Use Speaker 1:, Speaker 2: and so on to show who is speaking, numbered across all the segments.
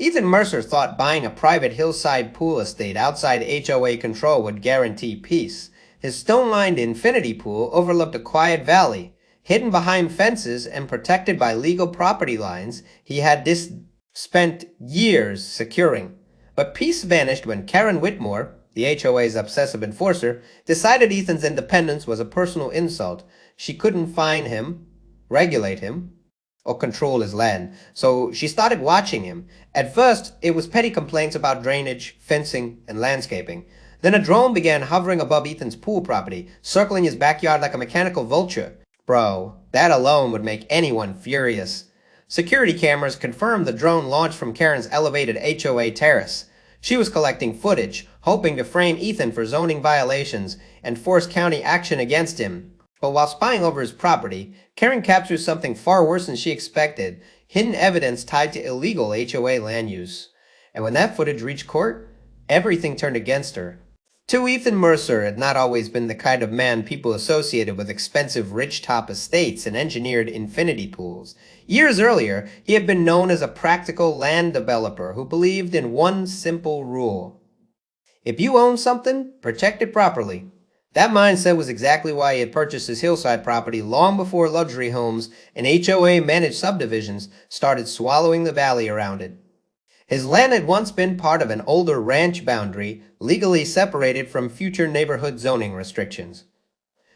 Speaker 1: Ethan Mercer thought buying a private hillside pool estate outside HOA control would guarantee peace. His stone-lined infinity pool overlooked a quiet valley. Hidden behind fences and protected by legal property lines he had spent years securing. But peace vanished when Karen Whitmore, the HOA's obsessive enforcer, decided Ethan's independence was a personal insult. She couldn't fine him, regulate him, or control his land, so she started watching him. At first, it was petty complaints about drainage, fencing, and landscaping. Then a drone began hovering above Ethan's pool property, circling his backyard like a mechanical vulture. Bro, that alone would make anyone furious. Security cameras confirmed the drone launched from Karen's elevated HOA terrace. She was collecting footage, hoping to frame Ethan for zoning violations and force county action against him. But while spying over his property, Karen captured something far worse than she expected, hidden evidence tied to illegal HOA land use. And when that footage reached court, everything turned against her. To Ethan Mercer had not always been the kind of man people associated with expensive ridgetop estates and engineered infinity pools. Years earlier, he had been known as a practical land developer who believed in one simple rule. If you own something, protect it properly. That mindset was exactly why he had purchased his hillside property long before luxury homes and HOA-managed subdivisions started swallowing the valley around it. His land had once been part of an older ranch boundary, legally separated from future neighborhood zoning restrictions.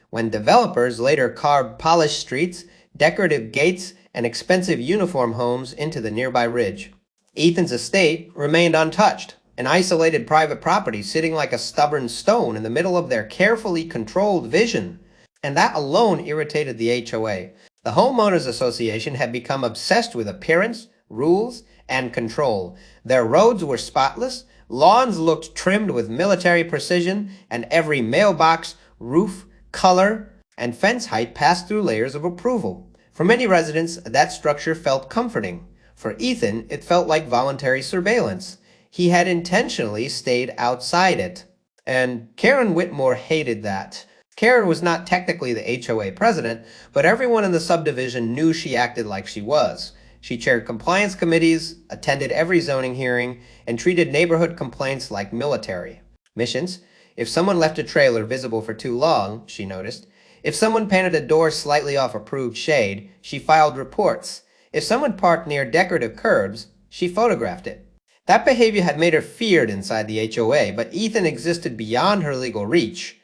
Speaker 1: When developers later carved polished streets, decorative gates, and expensive uniform homes into the nearby ridge, Ethan's estate remained untouched. An isolated private property sitting like a stubborn stone in the middle of their carefully controlled vision. And that alone irritated the HOA. The Homeowners Association had become obsessed with appearance, rules, and control. Their roads were spotless, lawns looked trimmed with military precision, and every mailbox, roof, color, and fence height passed through layers of approval. For many residents, that structure felt comforting. For Ethan, it felt like voluntary surveillance. He had intentionally stayed outside it. And Karen Whitmore hated that. Karen was not technically the HOA president, but everyone in the subdivision knew she acted like she was. She chaired compliance committees, attended every zoning hearing, and treated neighborhood complaints like military missions. If someone left a trailer visible for too long, she noticed. If someone painted a door slightly off approved shade, she filed reports. If someone parked near decorative curbs, she photographed it. That behavior had made her feared inside the HOA, but Ethan existed beyond her legal reach.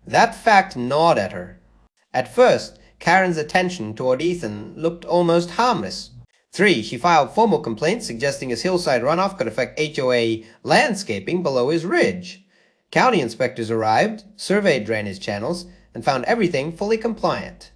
Speaker 1: That fact gnawed at her. At first, Karen's attention toward Ethan looked almost harmless. 3. She filed formal complaints suggesting his hillside runoff could affect HOA landscaping below his ridge. County inspectors arrived, surveyed drainage channels, and found everything fully compliant.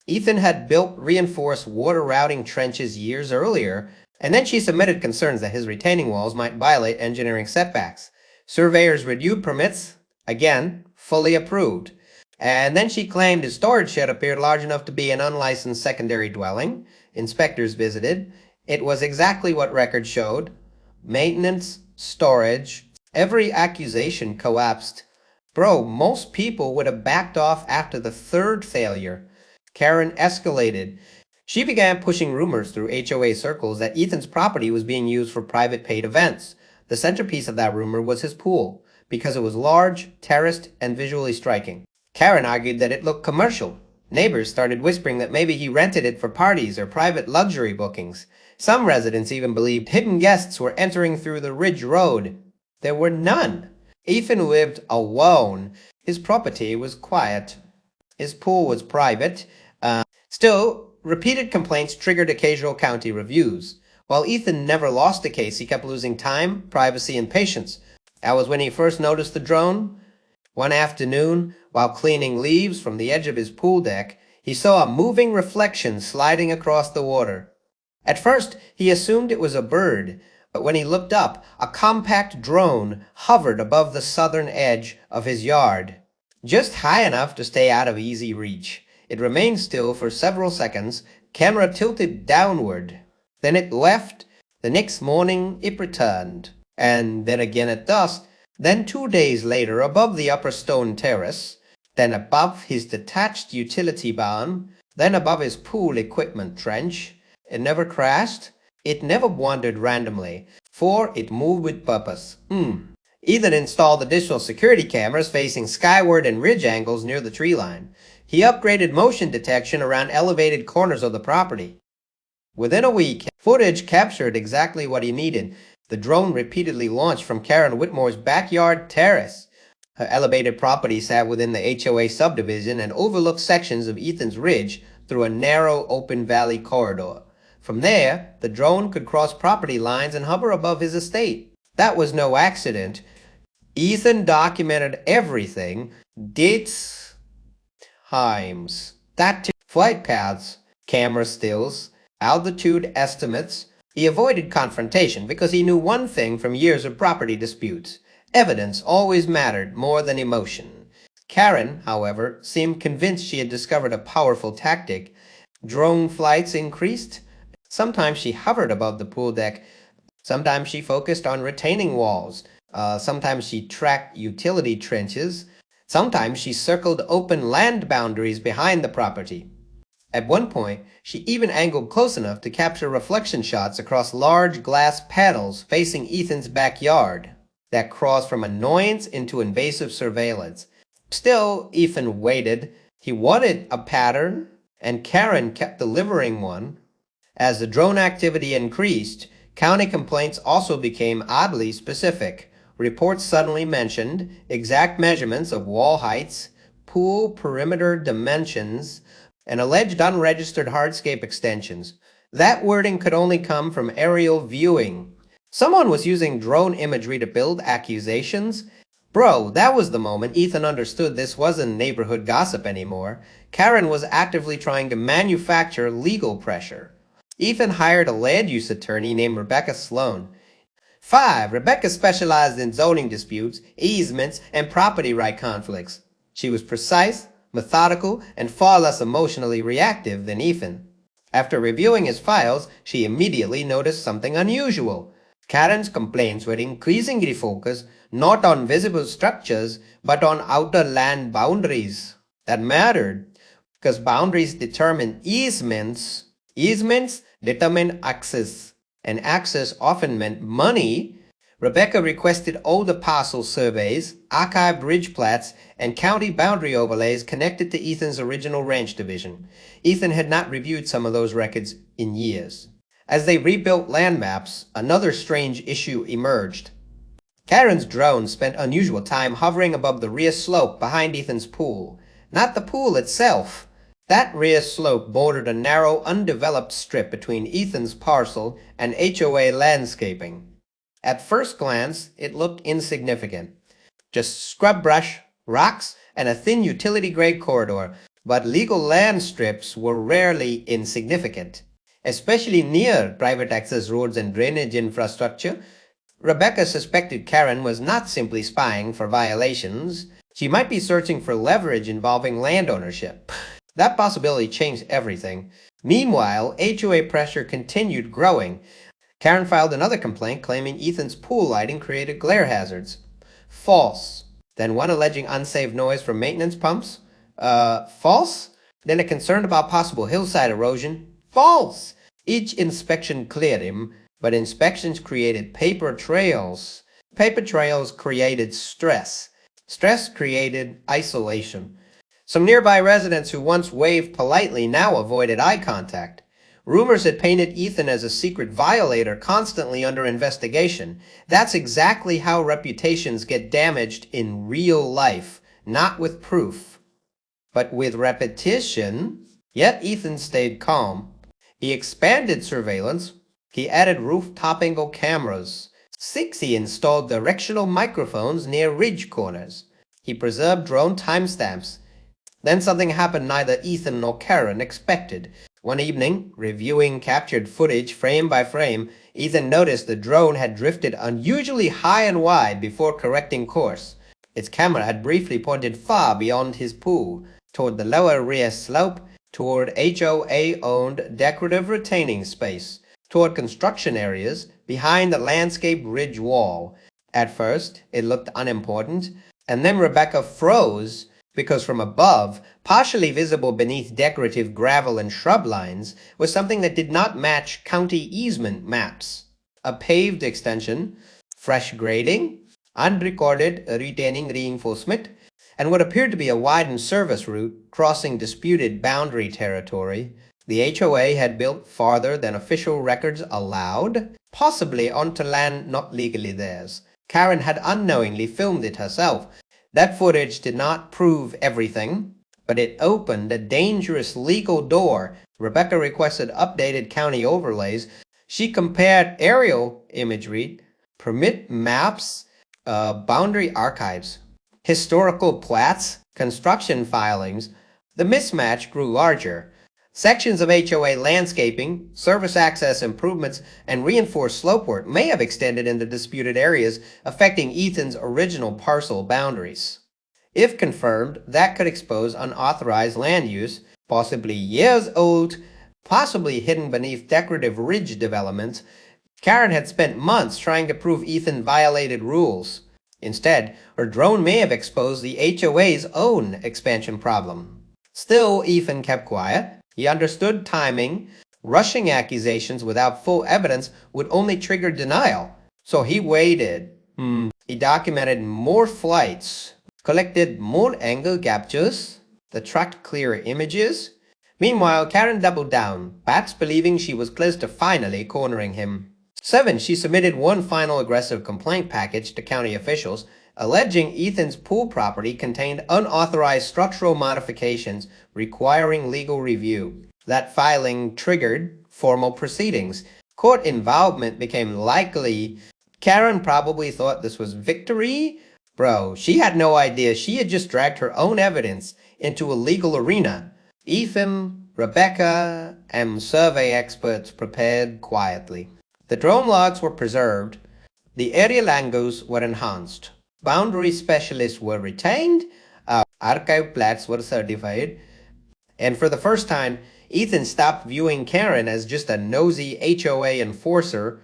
Speaker 1: Ethan had built reinforced water routing trenches years earlier, and then she submitted concerns that his retaining walls might violate engineering setbacks. Surveyors reviewed permits, again, fully approved. And then she claimed his storage shed appeared large enough to be an unlicensed secondary dwelling. Inspectors visited. It was exactly what records showed. Maintenance, storage, every accusation collapsed. Bro, most people would have backed off after the third failure. Karen escalated. She began pushing rumors through HOA circles that Ethan's property was being used for private paid events. The centerpiece of that rumor was his pool, because it was large, terraced, and visually striking. Karen argued that it looked commercial. Neighbors started whispering that maybe he rented it for parties or private luxury bookings. Some residents even believed hidden guests were entering through the Ridge Road. There were none. Ethan lived alone. His property was quiet. His pool was private. Still, repeated complaints triggered occasional county reviews. While Ethan never lost a case, he kept losing time, privacy, and patience. That was when he first noticed the drone. One afternoon, while cleaning leaves from the edge of his pool deck, he saw a moving reflection sliding across the water. At first, he assumed it was a bird, but when he looked up, a compact drone hovered above the southern edge of his yard, just high enough to stay out of easy reach. It remained still for several seconds, camera tilted downward. Then it left. The next morning it returned. And then again at dusk. Then 2 days later above the upper stone terrace. Then above his detached utility barn. Then above his pool equipment trench. It never crashed. It never wandered randomly, for it moved with purpose. Ethan installed additional security cameras facing skyward and ridge angles near the tree line. He upgraded motion detection around elevated corners of the property. Within a week, footage captured exactly what he needed. The drone repeatedly launched from Karen Whitmore's backyard terrace. Her elevated property sat within the HOA subdivision and overlooked sections of Ethan's ridge through a narrow open valley corridor. From there, the drone could cross property lines and hover above his estate. That was no accident. Ethan documented everything: dates, times, flight paths, camera stills, altitude estimates. He avoided confrontation because he knew one thing from years of property disputes: evidence always mattered more than emotion. Karen, however, seemed convinced she had discovered a powerful tactic. Drone flights increased. Sometimes she hovered above the pool deck. Sometimes she focused on retaining walls. Sometimes she tracked utility trenches. Sometimes she circled open land boundaries behind the property. At one point, she even angled close enough to capture reflection shots across large glass panels facing Ethan's backyard that crossed from annoyance into invasive surveillance. Still, Ethan waited. He wanted a pattern, and Karen kept delivering one. As the drone activity increased, county complaints also became oddly specific. Reports suddenly mentioned exact measurements of wall heights, pool perimeter dimensions, and alleged unregistered hardscape extensions. That wording could only come from aerial viewing. Someone was using drone imagery to build accusations. Bro, that was the moment Ethan understood this wasn't neighborhood gossip anymore. Karen was actively trying to manufacture legal pressure. Ethan hired a land use attorney named Rebecca Sloan. 5. Rebecca specialized in zoning disputes, easements, and property right conflicts. She was precise, methodical, and far less emotionally reactive than Ethan. After reviewing his files, she immediately noticed something unusual. Karen's complaints were increasingly focused not on visible structures, but on outer land boundaries. That mattered, because boundaries determine easements. Easements determine access, and access often meant money. Rebecca requested older parcel surveys, archived ridge plats, and county boundary overlays connected to Ethan's original ranch division. Ethan had not reviewed some of those records in years. As they rebuilt land maps, another strange issue emerged. Karen's drone spent unusual time hovering above the rear slope behind Ethan's pool. Not the pool itself. That rear slope bordered a narrow, undeveloped strip between Ethan's parcel and HOA landscaping. At first glance, it looked insignificant. Just scrub brush, rocks, and a thin utility-grade corridor. But legal land strips were rarely insignificant, especially near private access roads and drainage infrastructure. Rebecca suspected Karen was not simply spying for violations. She might be searching for leverage involving land ownership. That possibility changed everything. Meanwhile, HOA pressure continued growing. Karen filed another complaint claiming Ethan's pool lighting created glare hazards. False. Then one alleging unsafe noise from maintenance pumps. False. Then a concern about possible hillside erosion. False. Each inspection cleared him, but inspections created paper trails. Paper trails created stress. Stress created isolation. Some nearby residents who once waved politely now avoided eye contact. Rumors had painted Ethan as a secret violator constantly under investigation. That's exactly how reputations get damaged in real life, not with proof, but with repetition. Yet Ethan stayed calm. He expanded surveillance. He added rooftop angle cameras. 6. He installed directional microphones near ridge corners. He preserved drone timestamps. Then something happened neither Ethan nor Karen expected. One evening, reviewing captured footage frame by frame, Ethan noticed the drone had drifted unusually high and wide before correcting course. Its camera had briefly pointed far beyond his pool, toward the lower rear slope, toward HOA-owned decorative retaining space, toward construction areas behind the landscape ridge wall. At first, it looked unimportant, and then Rebecca froze because from above, partially visible beneath decorative gravel and shrub lines, was something that did not match county easement maps. A paved extension, fresh grading, unrecorded retaining reinforcement, and what appeared to be a widened service route crossing disputed boundary territory. The HOA had built farther than official records allowed, possibly onto land not legally theirs. Karen had unknowingly filmed it herself. That footage did not prove everything, but it opened a dangerous legal door. Rebecca requested updated county overlays. She compared aerial imagery, permit maps, boundary archives, historical plats, construction filings. The mismatch grew larger. Sections of HOA landscaping, service access improvements, and reinforced slope work may have extended into disputed areas, affecting Ethan's original parcel boundaries. If confirmed, that could expose unauthorized land use, possibly years old, possibly hidden beneath decorative ridge developments. Karen had spent months trying to prove Ethan violated rules. Instead, her drone may have exposed the HOA's own expansion problem. Still, Ethan kept quiet. He understood timing. Rushing accusations without full evidence would only trigger denial. So he waited. He documented more flights, collected more angle captures, tracked clearer images. Meanwhile, Karen doubled down, perhaps believing she was close to finally cornering him. 7. She submitted one final aggressive complaint package to county officials, alleging Ethan's pool property contained unauthorized structural modifications requiring legal review. That filing triggered formal proceedings. Court involvement became likely. Karen probably thought this was victory. Bro, she had no idea she had just dragged her own evidence into a legal arena. Ethan, Rebecca, and survey experts prepared quietly. The drone logs were preserved. The aerial angles were enhanced. Boundary specialists were retained, archive plats were certified, and for the first time, Ethan stopped viewing Karen as just a nosy HOA enforcer.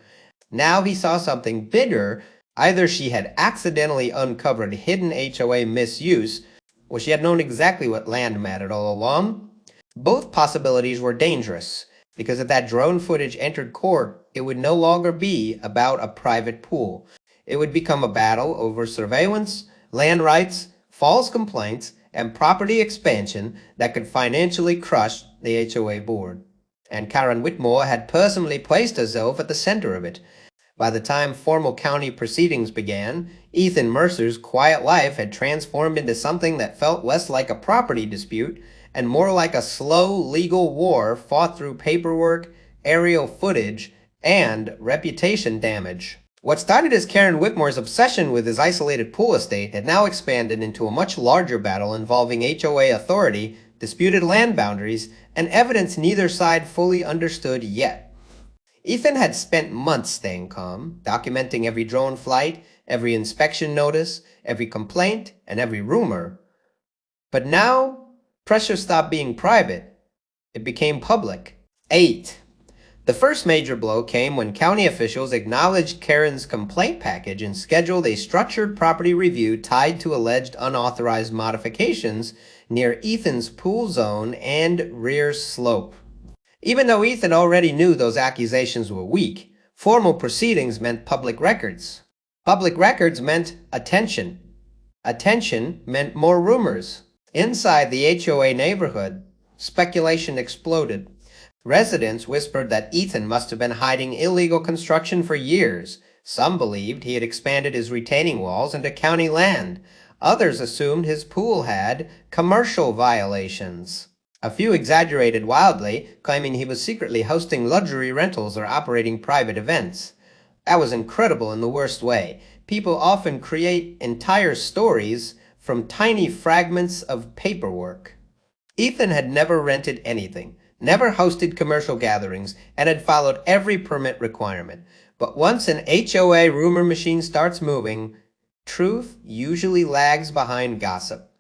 Speaker 1: Now he saw something bigger. Either she had accidentally uncovered hidden HOA misuse, or she had known exactly what land mattered all along. Both possibilities were dangerous, because if that drone footage entered court, it would no longer be about a private pool. It would become a battle over surveillance, land rights, false complaints, and property expansion that could financially crush the HOA board. And Karen Whitmore had personally placed herself at the center of it. By the time formal county proceedings began, Ethan Mercer's quiet life had transformed into something that felt less like a property dispute and more like a slow legal war fought through paperwork, aerial footage, and reputation damage. What started as Karen Whitmore's obsession with his isolated pool estate had now expanded into a much larger battle involving HOA authority, disputed land boundaries, and evidence neither side fully understood yet. Ethan had spent months staying calm, documenting every drone flight, every inspection notice, every complaint, and every rumor. But now, pressure stopped being private. It became public. 8. The first major blow came when county officials acknowledged Karen's complaint package and scheduled a structured property review tied to alleged unauthorized modifications near Ethan's pool zone and rear slope. Even though Ethan already knew those accusations were weak, formal proceedings meant public records. Public records meant attention. Attention meant more rumors. Inside the HOA neighborhood, speculation exploded. Residents whispered that Ethan must have been hiding illegal construction for years. Some believed he had expanded his retaining walls into county land. Others assumed his pool had commercial violations. A few exaggerated wildly, claiming he was secretly hosting luxury rentals or operating private events. That was incredible in the worst way. People often create entire stories from tiny fragments of paperwork. Ethan had never rented anything, never hosted commercial gatherings, and had followed every permit requirement. But once an HOA rumor machine starts moving, truth usually lags behind gossip.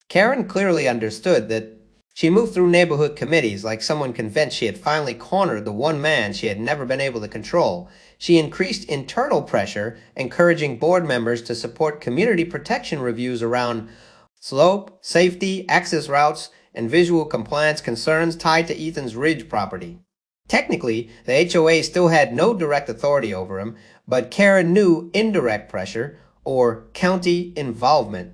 Speaker 1: Karen clearly understood that. She moved through neighborhood committees like someone convinced she had finally cornered the one man she had never been able to control. She increased internal pressure, encouraging board members to support community protection reviews around slope, safety, access routes, and visual compliance concerns tied to Ethan's ridge property. Technically, the HOA still had no direct authority over him, but Karen knew indirect pressure, or county involvement,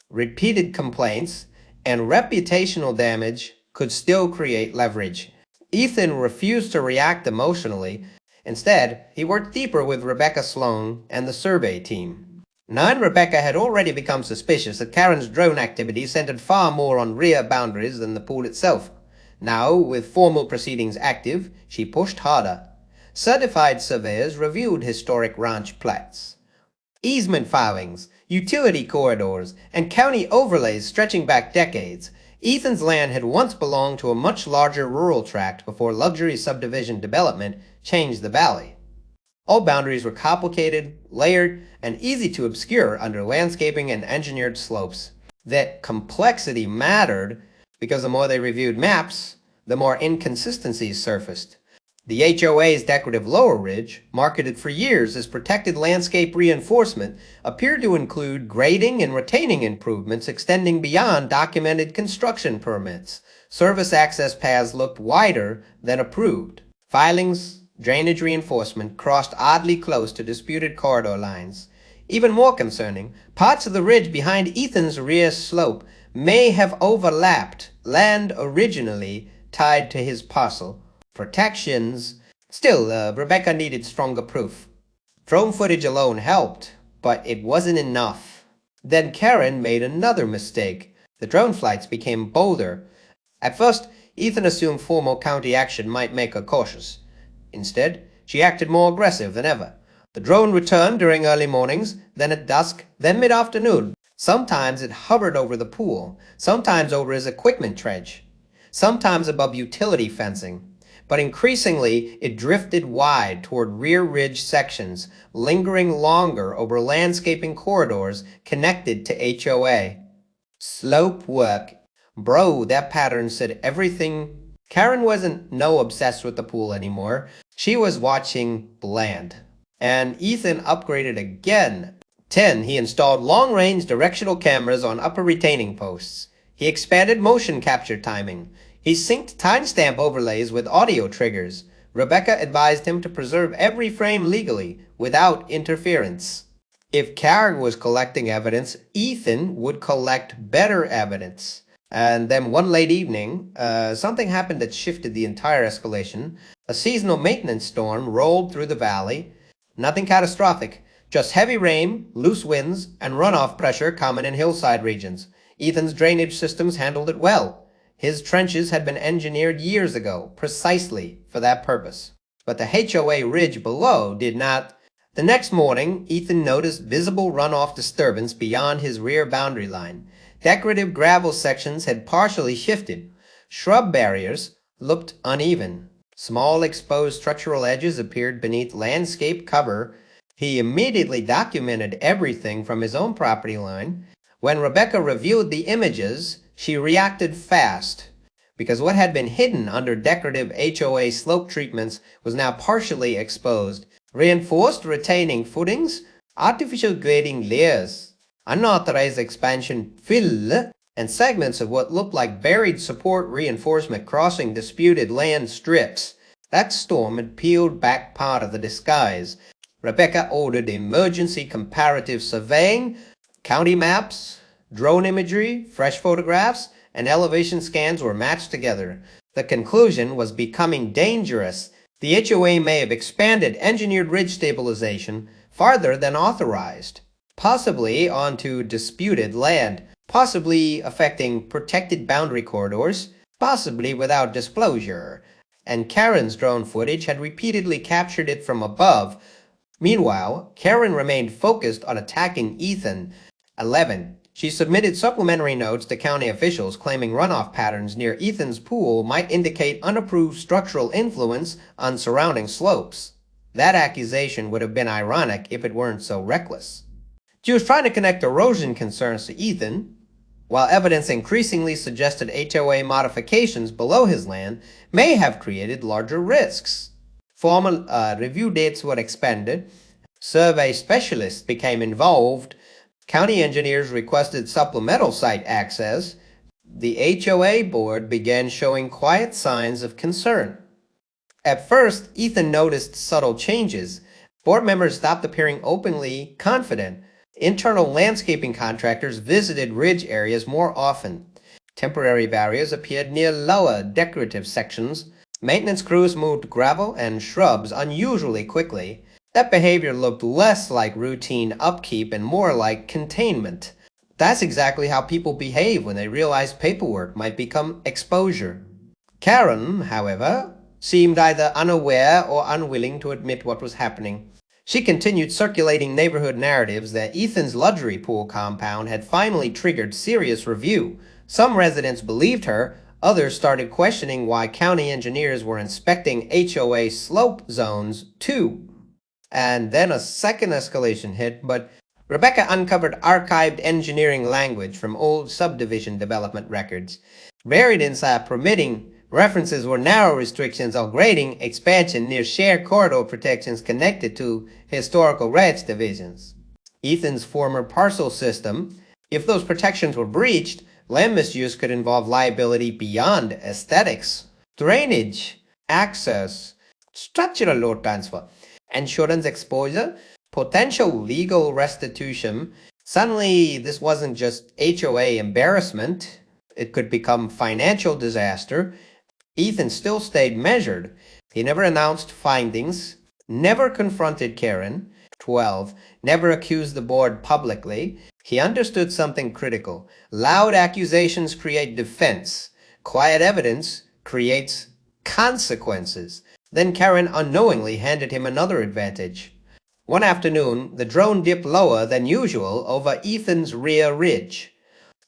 Speaker 1: repeated complaints, and reputational damage could still create leverage. Ethan refused to react emotionally. Instead, he worked deeper with Rebecca Sloan and the survey team. Now, Rebecca had already become suspicious that Karen's drone activity centered far more on rear boundaries than the pool itself. Now, with formal proceedings active, she pushed harder. Certified surveyors reviewed historic ranch plats. Easement filings, utility corridors, and county overlays stretching back decades. Ethan's land had once belonged to a much larger rural tract before luxury subdivision development changed the valley. All boundaries were complicated, layered, and easy to obscure under landscaping and engineered slopes. That complexity mattered because the more they reviewed maps, the more inconsistencies surfaced. The HOA's decorative lower ridge, marketed for years as protected landscape reinforcement, appeared to include grading and retaining improvements extending beyond documented construction permits. Service access paths looked wider than approved. Filings, drainage reinforcement crossed oddly close to disputed corridor lines. Even more concerning, parts of the ridge behind Ethan's rear slope may have overlapped land originally tied to his parcel. Protections. Still, Rebecca needed stronger proof. Drone footage alone helped, but it wasn't enough. Then Karen made another mistake. The drone flights became bolder. At first, Ethan assumed formal county action might make her cautious. Instead, she acted more aggressive than ever. The drone returned during early mornings, then at dusk, then mid-afternoon. Sometimes it hovered over the pool, sometimes over his equipment trench, sometimes above utility fencing. But increasingly, it drifted wide toward rear ridge sections, lingering longer over landscaping corridors connected to HOA. Slope work. Bro, that pattern said everything. Karen wasn't obsessed with the pool anymore. She was watching bland. And Ethan upgraded again. 10. He installed long-range directional cameras on upper retaining posts. He expanded motion capture timing. He synced timestamp overlays with audio triggers. Rebecca advised him to preserve every frame legally, without interference. If Karen was collecting evidence, Ethan would collect better evidence. And then one late evening, something happened that shifted the entire escalation. A seasonal maintenance storm rolled through the valley. Nothing catastrophic, just heavy rain, loose winds, and runoff pressure common in hillside regions. Ethan's drainage systems handled it well. His trenches had been engineered years ago, precisely for that purpose. But the HOA ridge below did not. The next morning, Ethan noticed visible runoff disturbance beyond his rear boundary line. Decorative gravel sections had partially shifted. Shrub barriers looked uneven. Small exposed structural edges appeared beneath landscape cover. He immediately documented everything from his own property line. When Rebecca reviewed the images, she reacted fast, because what had been hidden under decorative HOA slope treatments was now partially exposed. Reinforced retaining footings, artificial grading layers, unauthorized expansion fill, and segments of what looked like buried support reinforcement crossing disputed land strips. That storm had peeled back part of the disguise. Rebecca ordered emergency comparative surveying, county maps, drone imagery, fresh photographs, and elevation scans were matched together. The conclusion was becoming dangerous. The HOA may have expanded engineered ridge stabilization farther than authorized, possibly onto disputed land, possibly affecting protected boundary corridors, possibly without disclosure. And Karen's drone footage had repeatedly captured it from above. Meanwhile, Karen remained focused on attacking Ethan. 11. She submitted supplementary notes to county officials claiming runoff patterns near Ethan's pool might indicate unapproved structural influence on surrounding slopes. That accusation would have been ironic if it weren't so reckless. She was trying to connect erosion concerns to Ethan, while evidence increasingly suggested HOA modifications below his land may have created larger risks. Formal review dates were expended. Survey specialists became involved. County engineers requested supplemental site access. The HOA board began showing quiet signs of concern. At first, Ethan noticed subtle changes. Board members stopped appearing openly confident. Internal landscaping contractors visited ridge areas more often. Temporary barriers appeared near lower, decorative sections. Maintenance crews moved gravel and shrubs unusually quickly. That behavior looked less like routine upkeep and more like containment. That's exactly how people behave when they realize paperwork might become exposure. Karen, however, seemed either unaware or unwilling to admit what was happening. She continued circulating neighborhood narratives that Ethan's luxury pool compound had finally triggered serious review. Some residents believed her, others started questioning why county engineers were inspecting HOA slope zones too. And then a second escalation hit, but Rebecca uncovered archived engineering language from old subdivision development records. Buried inside permitting references were narrow restrictions on grading expansion near shared corridor protections connected to historical ranch divisions. Ethan's former parcel system, if those protections were breached, land misuse could involve liability beyond aesthetics. Drainage, access, structural load transfer, insurance exposure, potential legal restitution. Suddenly, this wasn't just HOA embarrassment. It could become financial disaster. Ethan still stayed measured. He never announced findings, never confronted Karen. 12. Never accused the board publicly. He understood something critical. Loud accusations create defense. Quiet evidence creates consequences. Then Karen unknowingly handed him another advantage. One afternoon, the drone dipped lower than usual over Ethan's rear ridge,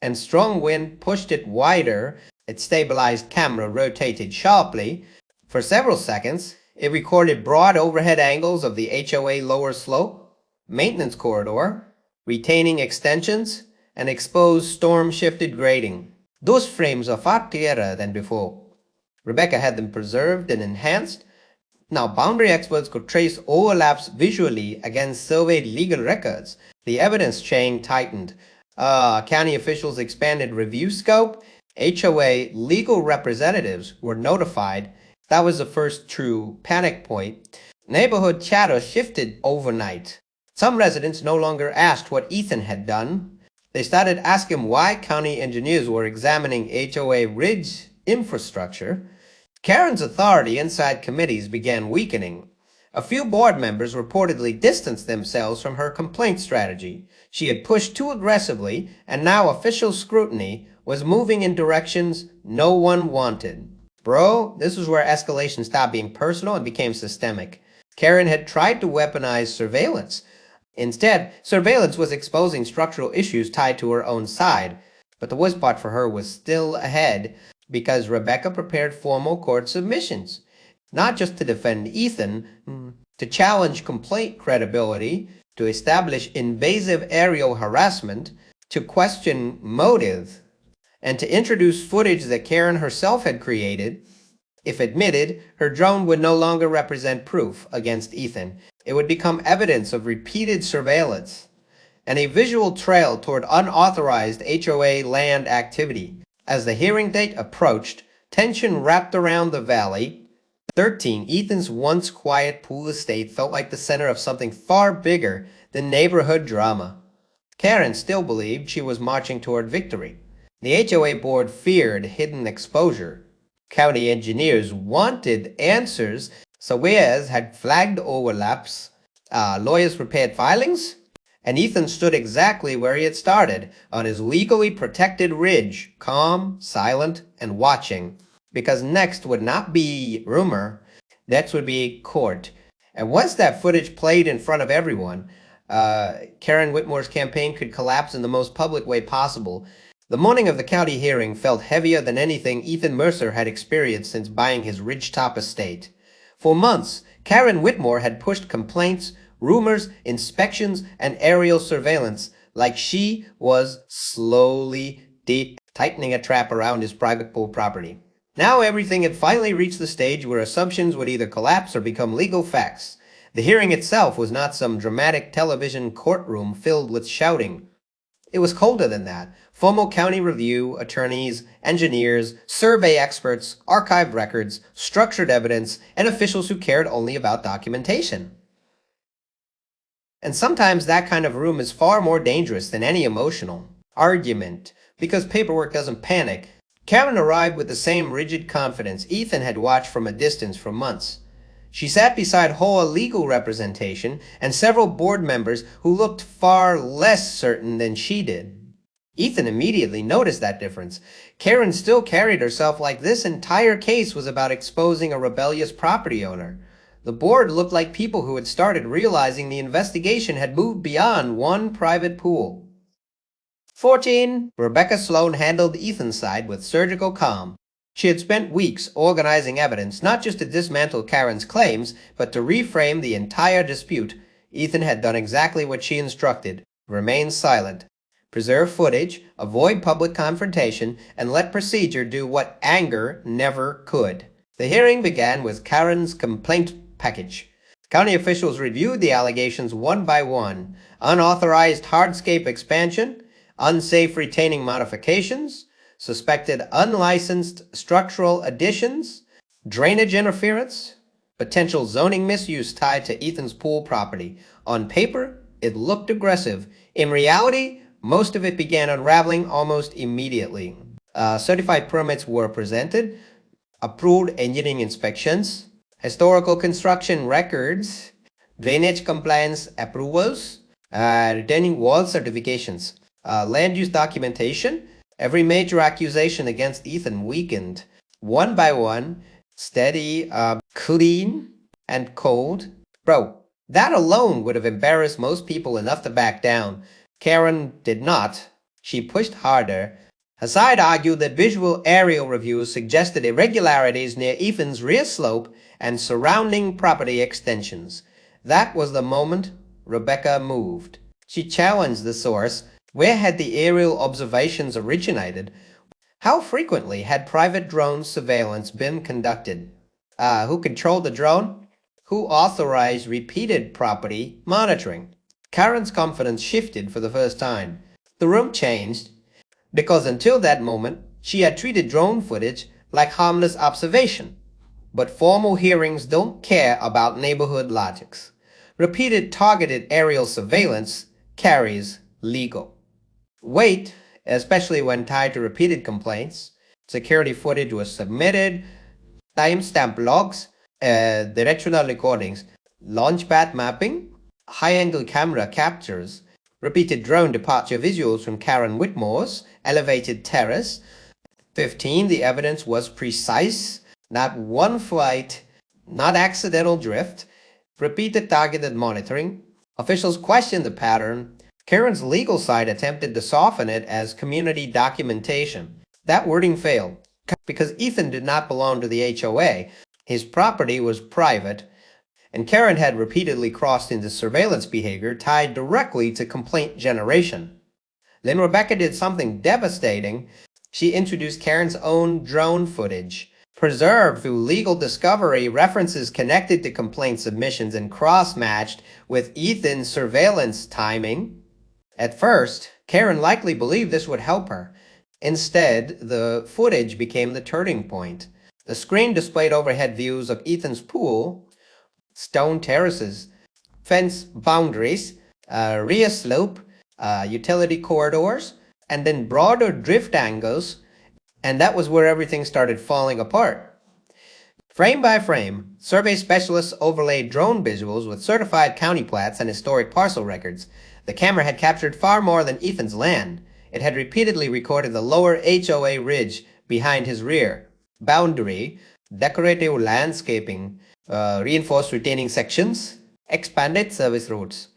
Speaker 1: and strong wind pushed it wider. Its stabilized camera rotated sharply. For several seconds, it recorded broad overhead angles of the HOA lower slope, maintenance corridor, retaining extensions, and exposed storm-shifted grading. Those frames are far clearer than before. Rebecca had them preserved and enhanced. Now, boundary experts could trace overlaps visually against surveyed legal records. The evidence chain tightened. County officials expanded review scope. HOA legal representatives were notified. That was the first true panic point. Neighborhood chatter shifted overnight. Some residents no longer asked what Ethan had done. They started asking why county engineers were examining HOA ridge infrastructure. Karen's authority inside committees began weakening. A few board members reportedly distanced themselves from her complaint strategy. She had pushed too aggressively, and now official scrutiny was moving in directions no one wanted. Bro, this was where escalation stopped being personal and became systemic. Karen had tried to weaponize surveillance. Instead, surveillance was exposing structural issues tied to her own side. But the worst part for her was still ahead, because Rebecca prepared formal court submissions, not just to defend Ethan, to challenge complaint credibility, to establish invasive aerial harassment, to question motive, and to introduce footage that Karen herself had created. If admitted, her drone would no longer represent proof against Ethan. It would become evidence of repeated surveillance and a visual trail toward unauthorized HOA land activity. As the hearing date approached, tension wrapped around the valley. 13. Ethan's once quiet pool estate felt like the center of something far bigger than neighborhood drama. Karen still believed she was marching toward victory. The HOA board feared hidden exposure. County engineers wanted answers. Surveyors had flagged overlaps. Lawyers prepared filings. And Ethan stood exactly where he had started, on his legally protected ridge, calm, silent, and watching. Because next would not be rumor, next would be court. And once that footage played in front of everyone, Karen Whitmore's campaign could collapse in the most public way possible. The morning of the county hearing felt heavier than anything Ethan Mercer had experienced since buying his ridgetop estate. For months, Karen Whitmore had pushed complaints, rumors, inspections, and aerial surveillance like she was slowly tightening a trap around his private pool property. Now everything had finally reached the stage where assumptions would either collapse or become legal facts. The hearing itself was not some dramatic television courtroom filled with shouting. It was colder than that. Formal county review, attorneys, engineers, survey experts, archived records, structured evidence, and officials who cared only about documentation. And sometimes that kind of room is far more dangerous than any emotional argument, because paperwork doesn't panic. Karen arrived with the same rigid confidence Ethan had watched from a distance for months. She sat beside HOA legal representation and several board members who looked far less certain than she did. Ethan immediately noticed that difference. Karen still carried herself like this entire case was about exposing a rebellious property owner. The board looked like people who had started realizing the investigation had moved beyond one private pool. 14. Rebecca Sloan handled Ethan's side with surgical calm. She had spent weeks organizing evidence, not just to dismantle Karen's claims, but to reframe the entire dispute. Ethan had done exactly what she instructed: remain silent, preserve footage, avoid public confrontation, and let procedure do what anger never could. The hearing began with Karen's complaint package. County officials reviewed the allegations one by one: unauthorized hardscape expansion, unsafe retaining modifications, suspected unlicensed structural additions, drainage interference, potential zoning misuse tied to Ethan's pool property. On paper, it looked aggressive. In reality, most of it began unraveling almost immediately. Certified permits were presented, approved engineering inspections, historical construction records, drainage compliance approvals, retaining wall certifications, land use documentation. Every major accusation against Ethan weakened. One by one, steady, clean, and cold. Bro, that alone would have embarrassed most people enough to back down. Karen did not. She pushed harder. Her side argued that visual aerial reviews suggested irregularities near Ethan's rear slope and surrounding property extensions. That was the moment Rebecca moved. She challenged the source. Where had the aerial observations originated? How frequently had private drone surveillance been conducted? Who controlled the drone? Who authorized repeated property monitoring? Karen's confidence shifted for the first time. The room changed, because until that moment, she had treated drone footage like harmless observation. But formal hearings don't care about neighborhood logics. Repeated targeted aerial surveillance carries legal weight, especially when tied to repeated complaints. Security footage was submitted, timestamp logs, directional recordings, launch pad mapping, high-angle camera captures, repeated drone departure visuals from Karen Whitmore's elevated terrace. 15. The evidence was precise, not one flight, not accidental drift, repeated targeted monitoring. Officials questioned the pattern. Karen's legal side attempted to soften it as community documentation. That wording failed, because Ethan did not belong to the HOA. His property was private, and Karen had repeatedly crossed into surveillance behavior tied directly to complaint generation. Then Rebecca did something devastating. She introduced Karen's own drone footage, preserved through legal discovery, references connected to complaint submissions and cross-matched with Ethan's surveillance timing. At first, Karen likely believed this would help her. Instead, the footage became the turning point. The screen displayed overhead views of Ethan's pool, stone terraces, fence boundaries, rear slope, utility corridors, and then broader drift angles, and that was where everything started falling apart. Frame by frame, survey specialists overlaid drone visuals with certified county plats and historic parcel records. The camera had captured far more than Ethan's land. It had repeatedly recorded the lower HOA ridge behind his rear boundary, decorative landscaping, reinforced retaining sections, expanded service roads,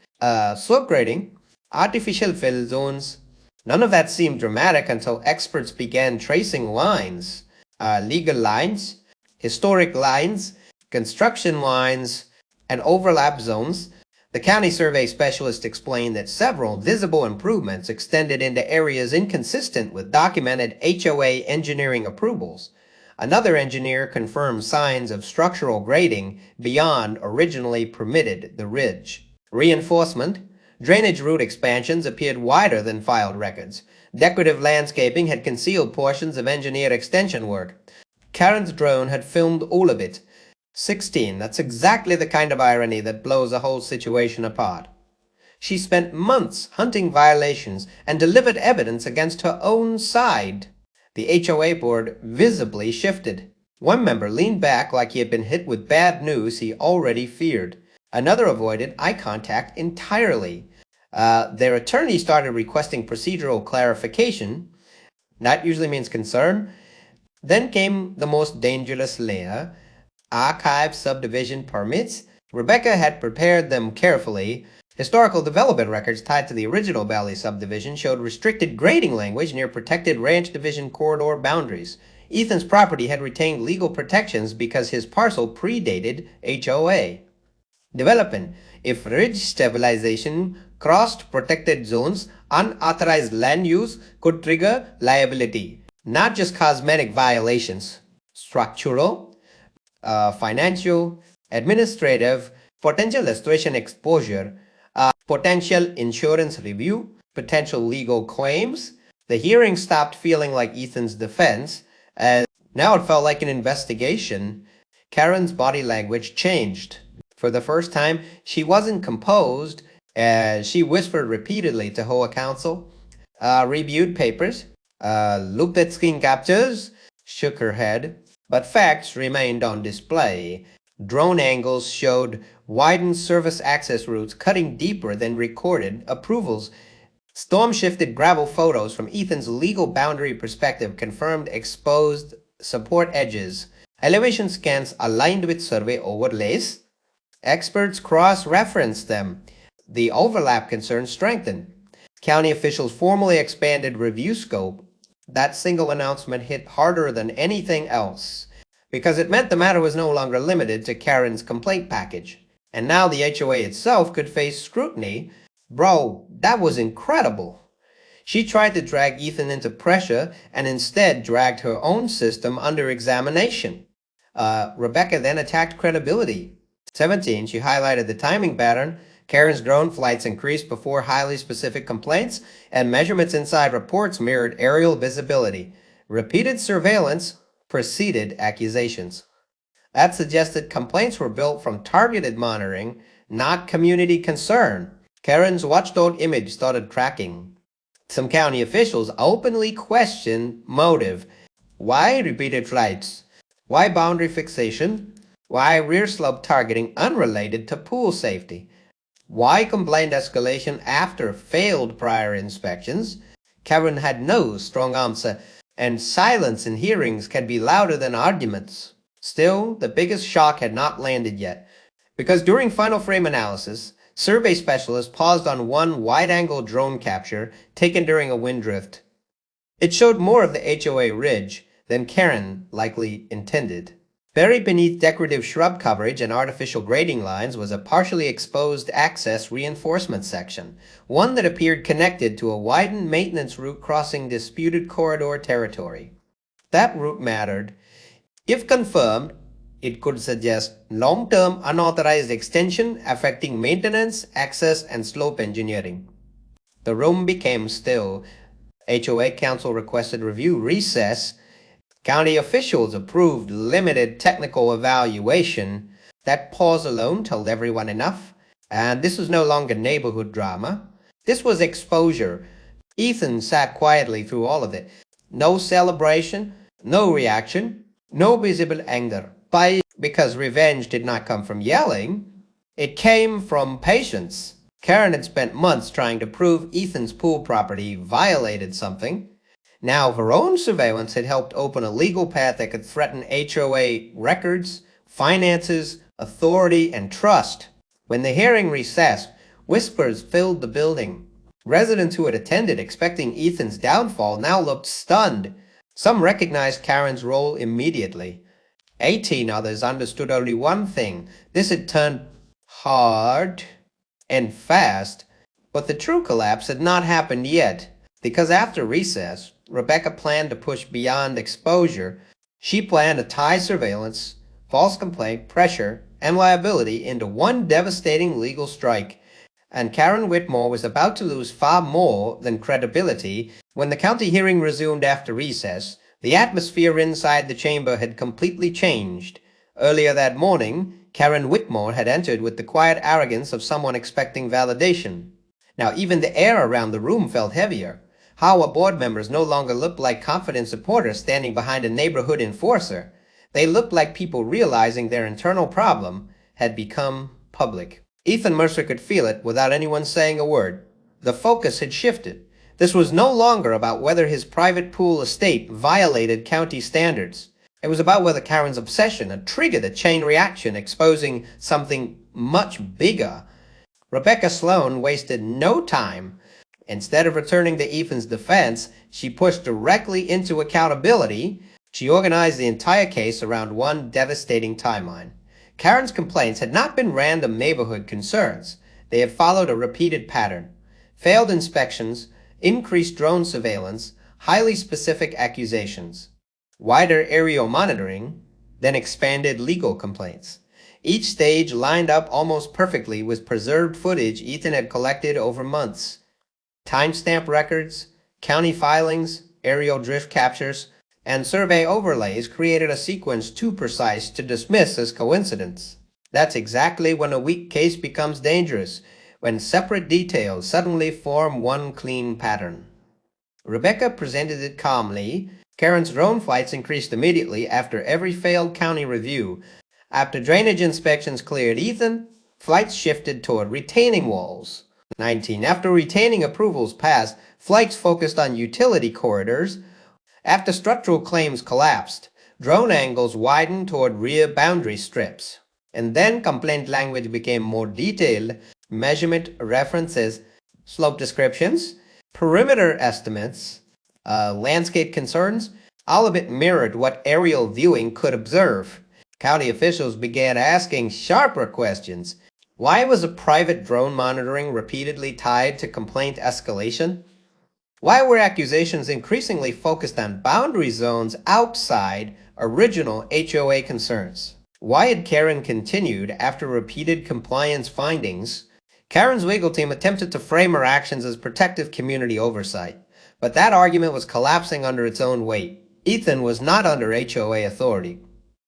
Speaker 1: slope grading, artificial fill zones. None of that seemed dramatic until experts began tracing lines, legal lines, historic lines, construction lines, and overlap zones. The county survey specialist explained that several visible improvements extended into areas inconsistent with documented HOA engineering approvals. Another engineer confirmed signs of structural grading beyond originally permitted the ridge. Reinforcement, Drainage route expansions appeared wider than filed records. Decorative landscaping had concealed portions of engineered extension work. Karen's drone had filmed all of it. 16. That's exactly the kind of irony that blows the whole situation apart. She spent months hunting violations and delivered evidence against her own side. The HOA board visibly shifted. One member leaned back like he had been hit with bad news he already feared. Another avoided eye contact entirely. Their attorney started requesting procedural clarification. That usually means concern. Then came the most dangerous layer, archive subdivision permits. Rebecca had prepared them carefully. Historical development records tied to the original Valley subdivision showed restricted grading language near protected ranch division corridor boundaries. Ethan's property had retained legal protections because his parcel predated HOA. Development. If ridge stabilization crossed protected zones, unauthorized land use could trigger liability. Not just cosmetic violations. Structural, financial, administrative, potential restoration exposure, potential insurance review, potential legal claims. The hearing stopped feeling like Ethan's defense, and now it felt like an investigation. Karen's body language changed. For the first time, she wasn't composed. She whispered repeatedly to HOA counsel, reviewed papers, looked at screen captures, shook her head, but facts remained on display. Drone angles showed widened service access routes cutting deeper than recorded approvals. Storm-shifted gravel photos from Ethan's legal boundary perspective confirmed exposed support edges. Elevation scans aligned with survey overlays. Experts cross-referenced them. The overlap concern strengthened. County officials formally expanded review scope. That single announcement hit harder than anything else, because it meant the matter was no longer limited to Karen's complaint package. And now the HOA itself could face scrutiny. Bro, that was incredible. She tried to drag Ethan into pressure and instead dragged her own system under examination. Rebecca then attacked credibility. 17. She highlighted the timing pattern. Karen's drone flights increased before highly specific complaints, and measurements inside reports mirrored aerial visibility. Repeated surveillance preceded accusations. That suggested complaints were built from targeted monitoring, not community concern. Karen's watchdog image started tracking. Some county officials openly questioned motive. Why repeated flights? Why boundary fixation? Why rear slope targeting unrelated to pool safety? Why complaint escalation after failed prior inspections? Karen had no strong answer, and silence in hearings can be louder than arguments. Still, the biggest shock had not landed yet, because during final frame analysis, survey specialists paused on one wide-angle drone capture taken during a wind drift. It showed more of the HOA ridge than Karen likely intended. Buried beneath decorative shrub coverage and artificial grading lines was a partially exposed access reinforcement section, one that appeared connected to a widened maintenance route crossing disputed corridor territory. That route mattered. If confirmed, it could suggest long-term unauthorized extension affecting maintenance, access, and slope engineering. The room became still. HOA council requested review recess. County officials approved limited technical evaluation. That pause alone told everyone enough. And this was no longer neighborhood drama. This was exposure. Ethan sat quietly through all of it. No celebration, no reaction, no visible anger. Because revenge did not come from yelling, it came from patience. Karen had spent months trying to prove Ethan's pool property violated something. Now her own surveillance had helped open a legal path that could threaten HOA records, finances, authority, and trust. When the hearing recessed, whispers filled the building. Residents who had attended expecting Ethan's downfall now looked stunned. Some recognized Karen's role immediately. 18 others understood only one thing. This had turned hard and fast, but the true collapse had not happened yet, because after recess, Rebecca planned to push beyond exposure. She planned to tie surveillance, false complaint, pressure, and liability into one devastating legal strike. and Karen Whitmore was about to lose far more than credibility when the county hearing resumed after recess. The atmosphere inside the chamber had completely changed. Earlier that morning, Karen Whitmore had entered with the quiet arrogance of someone expecting validation. Now even the air around the room felt heavier. HOA board members no longer looked like confident supporters standing behind a neighborhood enforcer. They looked like people realizing their internal problem had become public. Ethan Mercer could feel it without anyone saying a word. The focus had shifted. This was no longer about whether his private pool estate violated county standards. It was about whether Karen's obsession had triggered a chain reaction exposing something much bigger. Rebecca Sloan wasted no time. Instead of returning to Ethan's defense, she pushed directly into accountability. She organized the entire case around one devastating timeline. Karen's complaints had not been random neighborhood concerns. They had followed a repeated pattern. Failed inspections, increased drone surveillance, highly specific accusations, wider aerial monitoring, then expanded legal complaints. Each stage lined up almost perfectly with preserved footage Ethan had collected over months. Timestamp records, county filings, aerial drift captures, and survey overlays created a sequence too precise to dismiss as coincidence. That's exactly when a weak case becomes dangerous, when separate details suddenly form one clean pattern. Rebecca presented it calmly. Karen's drone flights increased immediately after every failed county review. After drainage inspections cleared Ethan, flights shifted toward retaining walls. 19. After retaining approvals passed, flights focused on utility corridors. After structural claims collapsed, drone angles widened toward rear boundary strips. And then complaint language became more detailed. Measurement references, slope descriptions, perimeter estimates, landscape concerns, all of it mirrored what aerial viewing could observe. County officials began asking sharper questions. Why was a private drone monitoring repeatedly tied to complaint escalation? Why were accusations increasingly focused on boundary zones outside original HOA concerns? Why had Karen continued after repeated compliance findings? Karen's legal team attempted to frame her actions as protective community oversight, but that argument was collapsing under its own weight. Ethan was not under HOA authority,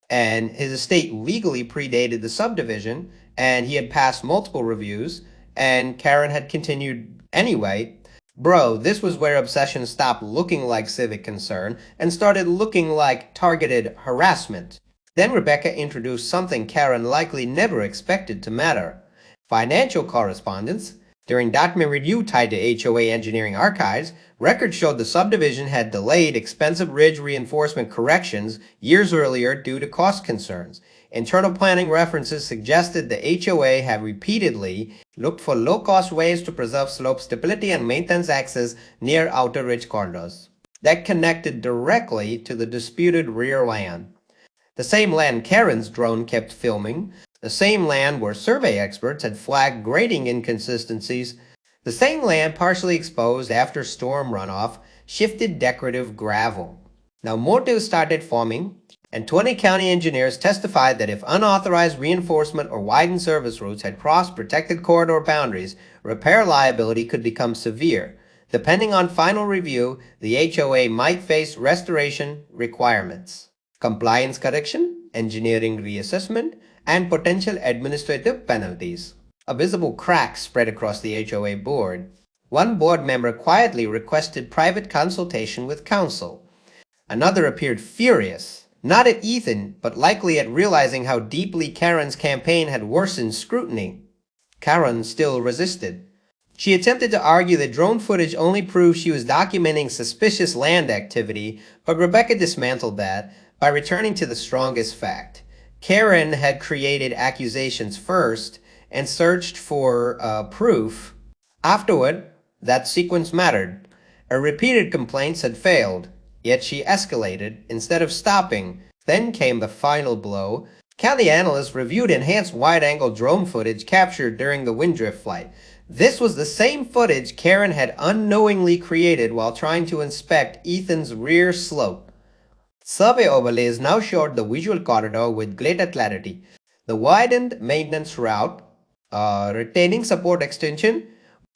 Speaker 1: and his estate legally predated the subdivision, and he had passed multiple reviews, and Karen had continued anyway. Bro, this was where obsession stopped looking like civic concern and started looking like targeted harassment. Then Rebecca introduced something Karen likely never expected to matter: financial correspondence. During document review tied to HOA engineering archives, records showed the subdivision had delayed expensive ridge reinforcement corrections years earlier due to cost concerns. Internal planning references suggested the HOA had repeatedly looked for low-cost ways to preserve slope stability and maintenance access near outer ridge corridors that connected directly to the disputed rear land. The same land Karen's drone kept filming, the same land where survey experts had flagged grading inconsistencies, the same land partially exposed after storm runoff shifted decorative gravel. Now mortars started forming, and 20 county engineers testified that if unauthorized reinforcement or widened service routes had crossed protected corridor boundaries, repair liability could become severe. Depending on final review, the HOA might face restoration requirements, compliance correction, engineering reassessment, and potential administrative penalties. A visible crack spread across the HOA board. One board member quietly requested private consultation with counsel. Another appeared furious, not at Ethan, but likely at realizing how deeply Karen's campaign had worsened scrutiny. Karen still resisted. She attempted to argue that drone footage only proved she was documenting suspicious land activity, but Rebecca dismantled that by returning to the strongest fact. Karen had created accusations first and searched for proof. Afterward, that sequence mattered. Her repeated complaints had failed, yet she escalated instead of stopping. Then came the final blow. County analysts reviewed enhanced wide-angle drone footage captured during the wind drift flight. This was the same footage Karen had unknowingly created while trying to inspect Ethan's rear slope. Survey overlays now showed the visual corridor with greater clarity. The widened maintenance route, retaining support extension,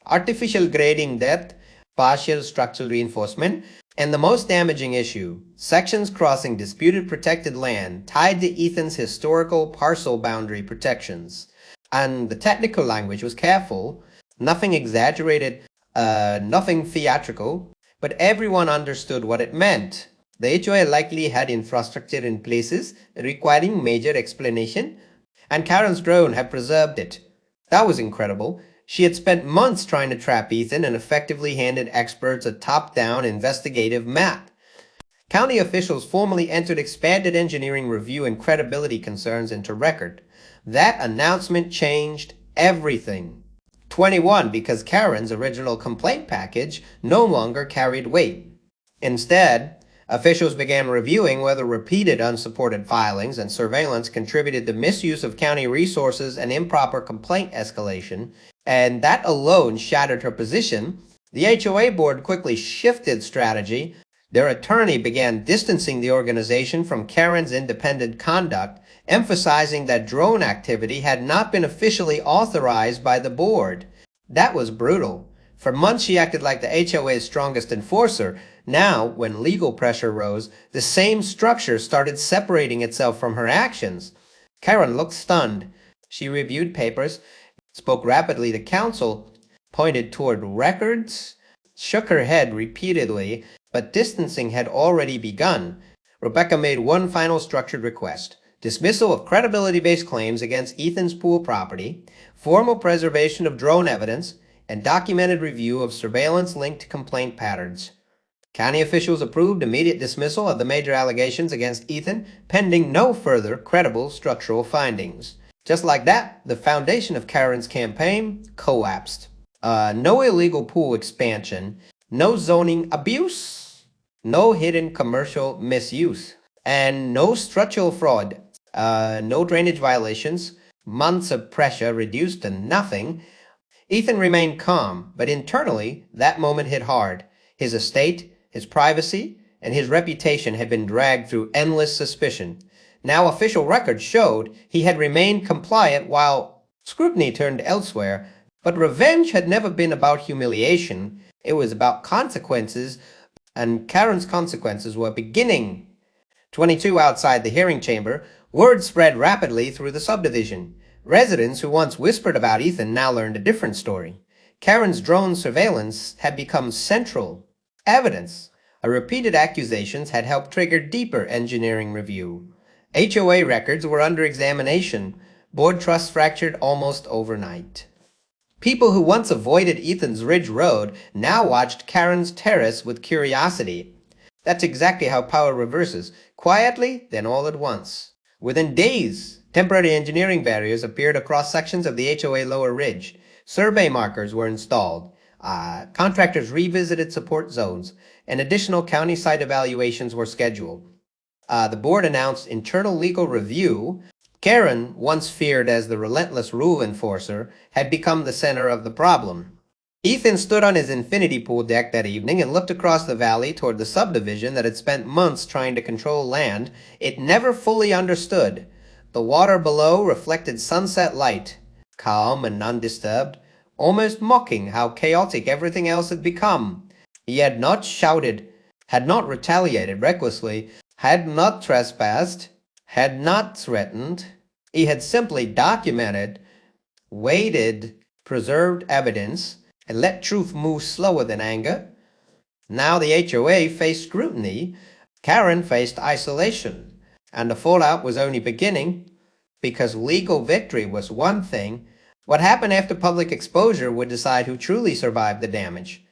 Speaker 1: artificial grading depth, partial structural reinforcement, and the most damaging issue, sections crossing disputed protected land tied to Ethan's historical parcel boundary protections. And the technical language was careful, nothing exaggerated, nothing theatrical, but everyone understood what it meant. The HOA likely had infrastructure in places requiring major explanation, and Karen's drone had preserved it. That was incredible. She had spent months trying to trap Ethan and effectively handed experts a top-down investigative map. County officials formally entered expanded engineering review and credibility concerns into record. That announcement changed everything. 21, because Karen's original complaint package no longer carried weight. Instead, officials began reviewing whether repeated unsupported filings and surveillance contributed to misuse of county resources and improper complaint escalation, and that alone shattered her position. The HOA board quickly shifted strategy. Their attorney began distancing the organization from Karen's independent conduct, emphasizing that drone activity had not been officially authorized by the board. That was brutal. For months she acted like the HOA's strongest enforcer. Now, when legal pressure rose, the same structure started separating itself from her actions. Karen looked stunned. She reviewed papers, spoke rapidly to counsel, pointed toward records, shook her head repeatedly, but distancing had already begun. Rebecca made one final structured request: dismissal of credibility-based claims against Ethan's pool property, formal preservation of drone evidence, and documented review of surveillance-linked complaint patterns. County officials approved immediate dismissal of the major allegations against Ethan, pending no further credible structural findings. Just like that, the foundation of Karen's campaign collapsed. No illegal pool expansion, no zoning abuse, no hidden commercial misuse, and no structural fraud, no drainage violations, months of pressure reduced to nothing. Ethan remained calm, but internally, that moment hit hard. His estate, his privacy, and his reputation had been dragged through endless suspicion. Now official records showed he had remained compliant while scrutiny turned elsewhere, but revenge had never been about humiliation. It was about consequences, and Karen's consequences were beginning. 22 outside the hearing chamber, word spread rapidly through the subdivision. Residents who once whispered about Ethan now learned a different story. Karen's drone surveillance had become central evidence. Repeated accusations had helped trigger deeper engineering review. HOA records were under examination. Board trust fractured almost overnight. People who once avoided Ethan's Ridge Road now watched Karen's Terrace with curiosity. That's exactly how power reverses, quietly, then all at once. Within days, temporary engineering barriers appeared across sections of the HOA Lower Ridge. Survey markers were installed. Contractors revisited support zones, and additional county site evaluations were scheduled. The board announced internal legal review. Karen, once feared as the relentless rule enforcer, had become the center of the problem. Ethan stood on his infinity pool deck that evening and looked across the valley toward the subdivision that had spent months trying to control land it never fully understood. The water below reflected sunset light, calm and undisturbed, almost mocking how chaotic everything else had become. He had not shouted, had not retaliated recklessly, had not trespassed, had not threatened. He had simply documented, waited, preserved evidence, and let truth move slower than anger. Now the HOA faced scrutiny. Karen faced isolation, and the fallout was only beginning. Because legal victory was one thing, what happened after public exposure would decide who truly survived the damage.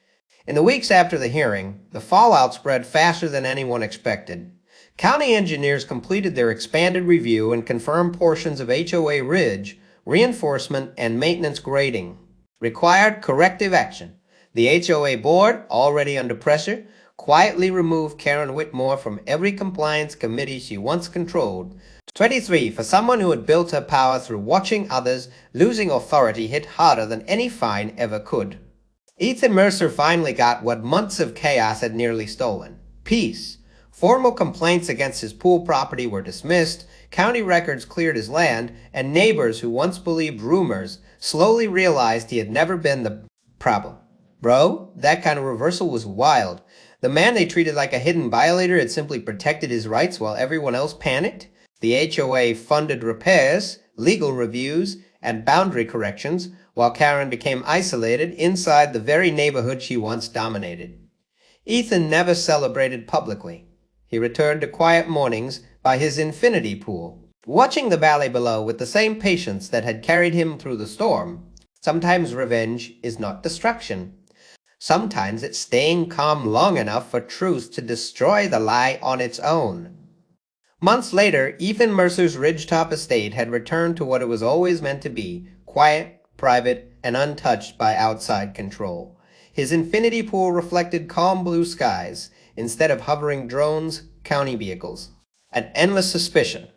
Speaker 1: In the weeks after the hearing, the fallout spread faster than anyone expected. County engineers completed their expanded review and confirmed portions of HOA Ridge, reinforcement, and maintenance grading. Required corrective action. The HOA board, already under pressure, quietly removed Karen Whitmore from every compliance committee she once controlled. 23. For someone who had built her power through watching others, losing authority hit harder than any fine ever could. Ethan Mercer finally got what months of chaos had nearly stolen: peace. Formal complaints against his pool property were dismissed, county records cleared his land, and neighbors who once believed rumors slowly realized he had never been the problem. Bro, that kind of reversal was wild. The man they treated like a hidden violator had simply protected his rights while everyone else panicked. The HOA funded repairs, legal reviews, and boundary corrections, while Karen became isolated inside the very neighborhood she once dominated. Ethan never celebrated publicly. He returned to quiet mornings by his infinity pool, watching the valley below with the same patience that had carried him through the storm. Sometimes revenge is not destruction. Sometimes it's staying calm long enough for truth to destroy the lie on its own. Months later, Ethan Mercer's ridgetop estate had returned to what it was always meant to be, quiet, private, and untouched by outside control. His infinity pool reflected calm blue skies, instead of hovering drones, county vehicles. An endless suspicion.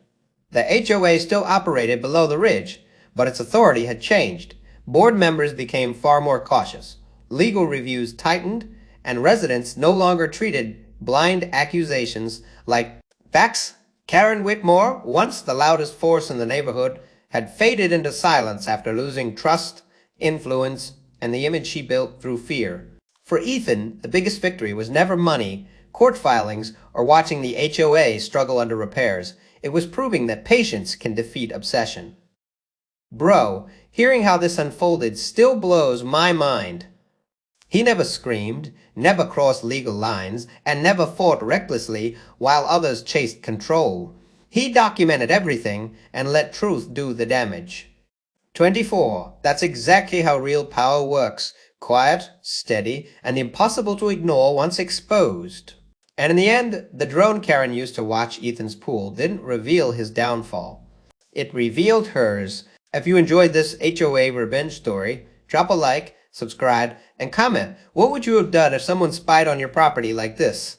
Speaker 1: The HOA still operated below the ridge, but its authority had changed. Board members became far more cautious. Legal reviews tightened, and residents no longer treated blind accusations like facts. Karen Whitmore, once the loudest force in the neighborhood, had faded into silence after losing trust, influence, and the image she built through fear. For Ethan, the biggest victory was never money, court filings, or watching the HOA struggle under repairs. It was proving that patience can defeat obsession. Bro, hearing how this unfolded still blows my mind. He never screamed, never crossed legal lines, and never fought recklessly while others chased control. He documented everything and let truth do the damage. 24. That's exactly how real power works. Quiet, steady, and impossible to ignore once exposed. And in the end, the drone Karen used to watch Ethan's pool didn't reveal his downfall. It revealed hers. If you enjoyed this HOA revenge story, drop a like, subscribe, and comment. What would you have done if someone spied on your property like this?